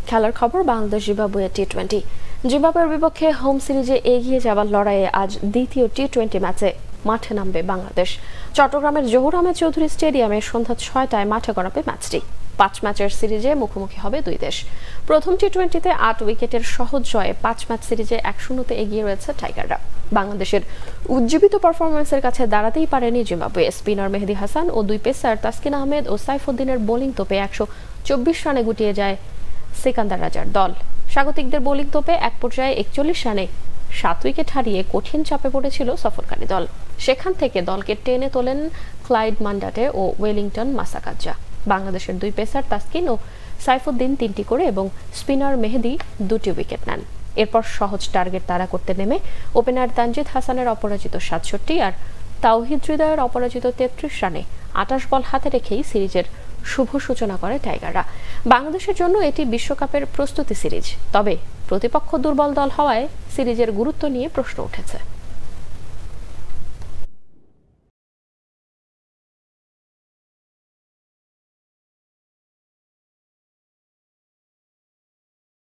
খেলার খবর বাংলাদেশ জিম্বাবুয়ে টি-20। জিম্বাবুয়ের বিপক্ষে হোম সিরিজে এগিয়ে যাওয়ার লড়াইয়ে আজ দ্বিতীয় টি-20 ম্যাচে মাঠে নামবে বাংলাদেশ। চট্টগ্রামের জহুর আহমেদ চৌধুরী স্টেডিয়ামে সন্ধ্যা ৬টায় মাঠে গড়াবে ম্যাচটি। ৫ ম্যাচের সিরিজে মুখোমুখি হবে দুই দেশ। প্রথম টি-20তে ৮ উইকেটের সহজ জয়ে ৫ ম্যাচ সিরিজে ১-০তে এগিয়ে রয়েছে টাইগাররা। বাংলাদেশের উজ্জীবিত পারফরম্যান্সের কাছে দাঁড়াতেই পারেনি জিম্বাবুয়ে। স্পিনার মেহেদী হাসান ও দুই পেসার তাসকিন আহমেদ ও সাইফুদ্দিনের বোলিং তোপে ১২৪ রানে গুটিয়ে যায় সিকান্দার রাজার দল। স্বাগতিকদের বোলিং তোপে এক পর্যায়ে ৪১ রানে ৭ উইকেট হারিয়ে কঠিন চাপে পড়েছিল সফরকারী দল। সেখান থেকে দলকে টেনে তোলেন ক্লাইড মান্ডাটে ও ওয়েলিংটন মাসাকাজ্জা। বাংলাদেশের দুই পেসার তাসকিন ও সাইফুদ্দিন ৩টি করে এবং স্পিনার মেহেদী ২টি উইকেট নেন। এরপর সহজ টার্গেট তাড়া করতে নেমে ওপেনার তানজিদ হাসানের অপরাজিত ৬৭ আর তাওহিদ হৃদয়ের অপরাজিত ৩৩ রানে ২৮ বল হাতে রেখেই সিরিজের শুভ সূচনা করে টাইগাররা। বাংলাদেশের জন্য এটি বিশ্বকাপের প্রস্তুতি সিরিজ, তবে প্রতিপক্ষ দুর্বল দল হওয়ায় সিরিজের গুরুত্ব নিয়ে প্রশ্ন উঠেছে।